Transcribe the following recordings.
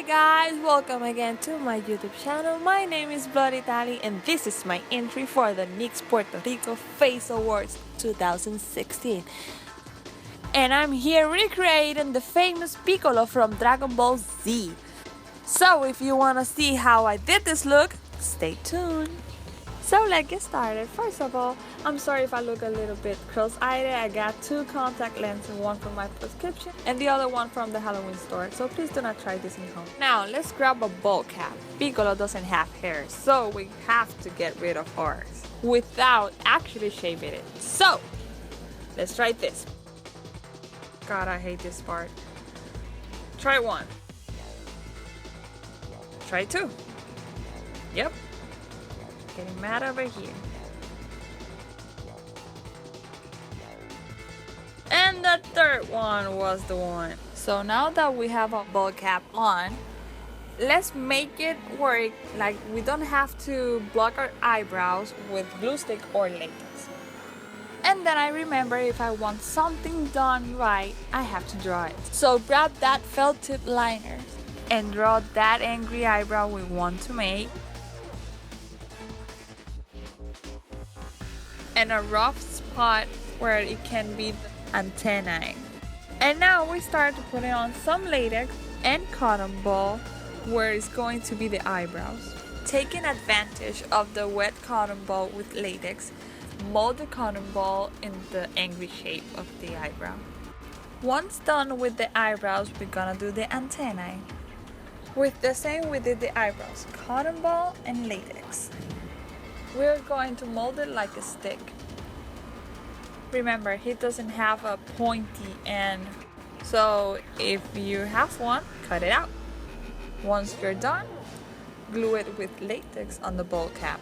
Hi guys, welcome again to my YouTube channel. My name is BloodyTahly and this is my entry for the NYX Puerto Rico Face Awards 2016. And I'm here recreating the famous Piccolo from Dragon Ball Z. So if you wanna see how I did this look, stay tuned. So let's get started. First of all, I'm sorry if I look a little bit cross-eyed. I got two contact lenses, one from my prescription and the other one from the Halloween store. So please do not try this in home. Now let's grab a ball cap. Piccolo doesn't have hair, so we have to get rid of ours without actually shaving it. So let's try this. God, I hate this part. Try one. Try two. Yep. Getting mad over here. And the third one was the one. So now that we have a ball cap on, let's make it work like we don't have to block our eyebrows with glue stick or latex. And then I remember if I want something done right, I have to draw it. So grab that felt tip liner and draw that angry eyebrow we want to make. And a rough spot where it can be the antennae. And now we start to put on some latex and cotton ball where it's going to be the eyebrows. Taking advantage of the wet cotton ball with latex, mold the cotton ball in the angry shape of the eyebrow. Once done with the eyebrows, we're gonna do the antennae. With the same we did the eyebrows, cotton ball and latex. We're going to mold it like a stick. Remember, he doesn't have a pointy end, so if you have one, cut it out. Once you're done, glue it with latex on the ball cap.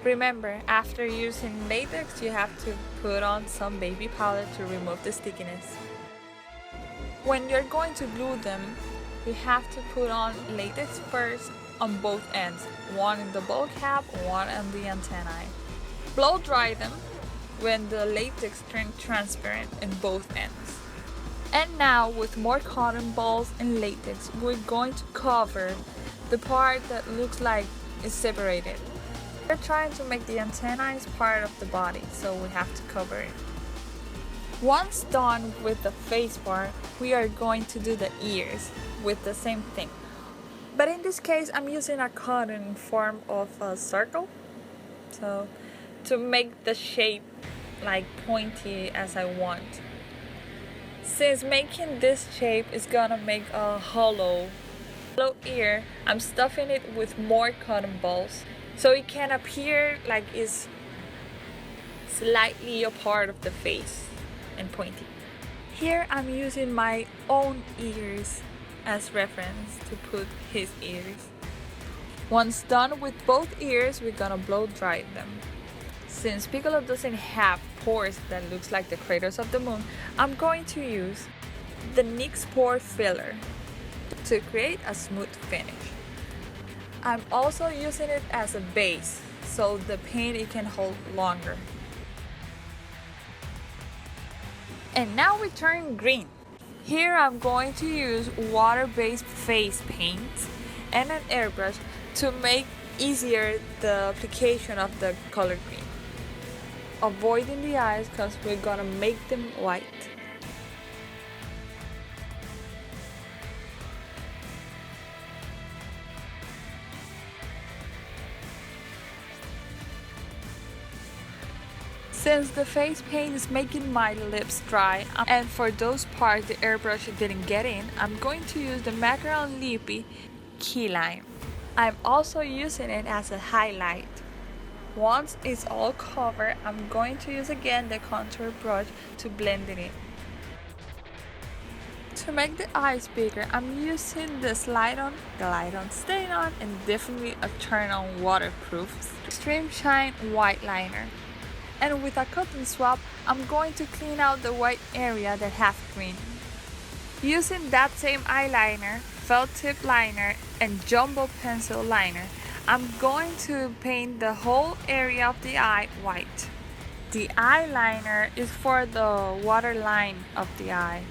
Remember, after using latex, you have to put on some baby powder to remove the stickiness. When you're going to glue them, you have to put on latex first on both ends, one in the ball cap, one on the antennae. Blow dry them when the latex turns transparent in both ends. And now with more cotton balls and latex, we're going to cover the part that looks like it's separated. We're trying to make the antennae part of the body, so we have to cover it. Once done with the face part, we are going to do the ears with the same thing. But in this case, I'm using a cotton in form of a circle. So to make the shape like pointy as I want. Since making this shape is gonna make a hollow ear, I'm stuffing it with more cotton balls so it can appear like it's slightly a part of the face and pointy. Here I'm using my own ears as reference to put his ears. Once done with both ears, we're gonna blow dry them. Since Piccolo doesn't have pores that looks like the craters of the moon, I'm going to use the NYX pore filler to create a smooth finish. I'm also using it as a base so the paint it can hold longer. And now we turn green. Here I'm going to use water-based face paint and an airbrush to make easier the application of the color green. Avoiding the eyes because we're gonna make them white. Since the face paint is making my lips dry, and for those parts the airbrush didn't get in, I'm going to use the Macaron Lippy Key Lime. I'm also using it as a highlight. Once it's all covered, I'm going to use again the contour brush to blend it in. To make the eyes bigger, I'm using the Slide On, Glide On, Stay On, and definitely a Turn On waterproof Extreme Shine white liner. And with a cotton swab, I'm going to clean out the white area that has green. Using that same eyeliner, felt tip liner, and jumbo pencil liner, I'm going to paint the whole area of the eye white. The eyeliner is for the waterline of the eye.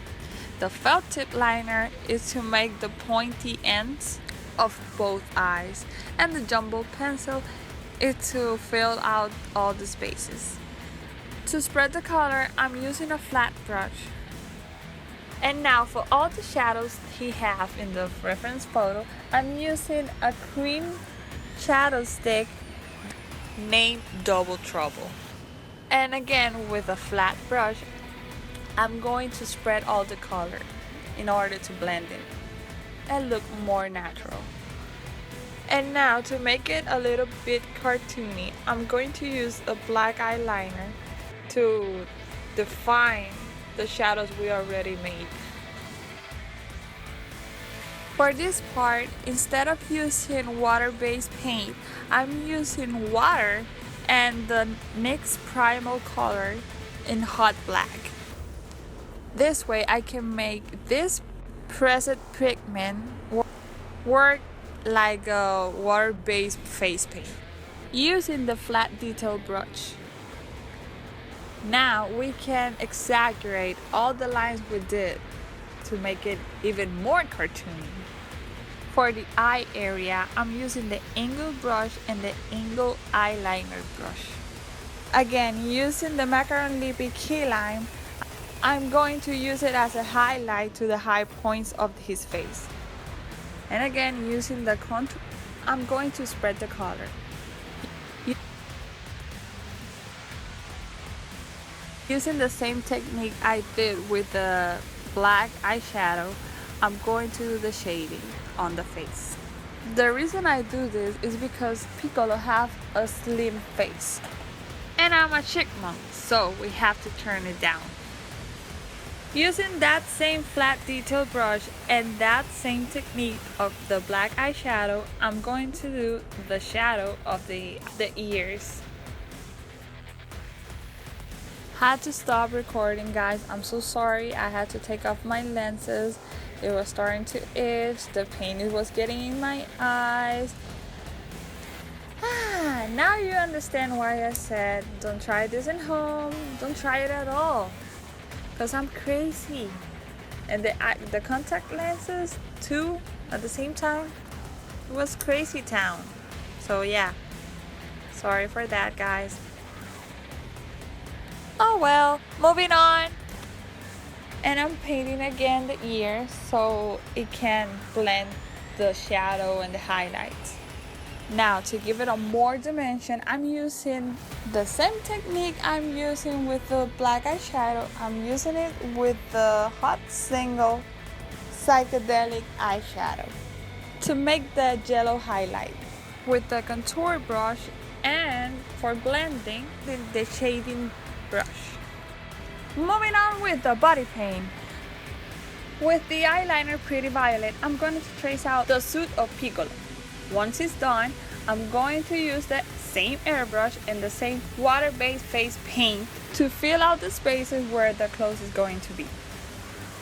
the felt tip liner is to make the pointy ends of both eyes, and the jumbo pencil is to fill out all the spaces. To spread the color, I'm using a flat brush. And now for all the shadows he has in the reference photo, I'm using a cream shadow stick named Double Trouble. And again, with a flat brush, I'm going to spread all the color in order to blend it and look more natural. And now to make it a little bit cartoony, I'm going to use a black eyeliner to define the shadows we already made. For this part, instead of using water-based paint, I'm using water and the NYX primal color in hot black. This way I can make this pressed pigment work like a water-based face paint using the flat detail brush. Now we can exaggerate all the lines we did to make it even more cartoony. For the eye area, I'm using the angle brush and the angle eyeliner brush. Again, using the macaron lippy key lime, I'm going to use it as a highlight to the high points of his face. And again, using the contour, I'm going to spread the color. Using the same technique I did with the black eyeshadow, I'm going to do the shading on the face. The reason I do this is because Piccolo has a slim face. And I'm a chipmunk, so we have to turn it down. Using that same flat detail brush and that same technique of the black eyeshadow, I'm going to do the shadow of the ears. Had to stop recording, guys. I'm so sorry. I had to take off my lenses. It was starting to itch. The paint was getting in my eyes. Now you understand why I said don't try this at home. Don't try it at all. Because I'm crazy. And the contact lenses too at the same time. It was crazy town. So yeah. Sorry for that, guys. Oh well, moving on. And I'm painting again the ears so it can blend the shadow and the highlights. Now to give it a more dimension, I'm using the same technique I'm using with the black eyeshadow. I'm using it with the Hot Single psychedelic eyeshadow to make the yellow highlight with the contour brush, and for blending the shading brush. Moving on with the body paint. With the eyeliner Pretty Violet, I'm going to trace out the suit of Piccolo. Once it's done, I'm going to use the same airbrush and the same water-based face paint to fill out the spaces where the clothes is going to be.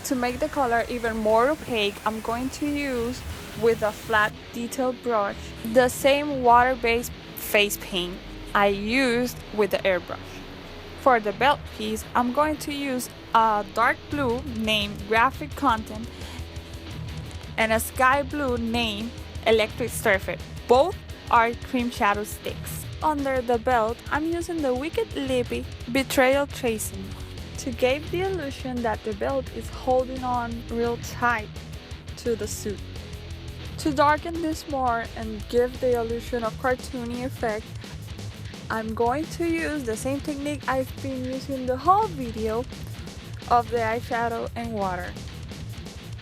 To make the color even more opaque, I'm going to use with a flat detail brush the same water-based face paint I used with the airbrush. For the belt piece, I'm going to use a dark blue named Graphic Content and a sky blue named Electric Surfer. Both are cream shadow sticks. Under the belt, I'm using the Wicked Lippy Betrayal Tracing to give the illusion that the belt is holding on real tight to the suit. To darken this more and give the illusion of cartoony effect, I'm going to use the same technique I've been using the whole video of the eyeshadow and water.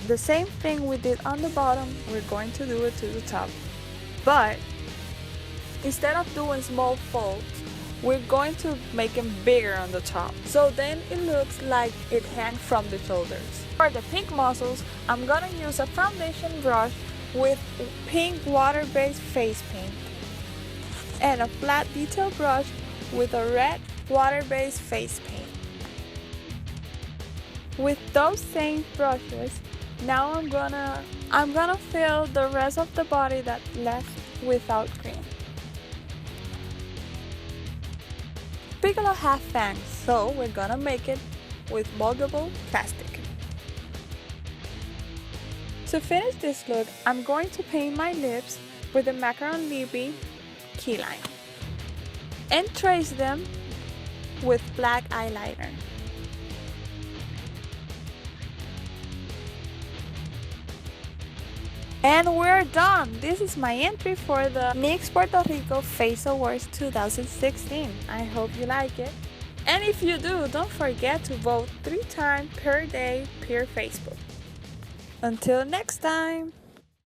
The same thing we did on the bottom, we're going to do it to the top. But instead of doing small folds, we're going to make them bigger on the top. So then it looks like it hangs from the shoulders. For the pink muscles, I'm gonna use a foundation brush with pink water-based face paint and a flat detail brush with a red water-based face paint. With those same brushes, now I'm gonna fill the rest of the body that's left without cream. Piccolo has fangs, so we're gonna make it with moldable plastic. To finish this look, I'm going to paint my lips with the Macaron Libby key line and trace them with black eyeliner. And we're done! This is my entry for the Mix Puerto Rico Face Awards 2016. I hope you like it. And if you do, don't forget to vote 3 times per day per Facebook. Until next time!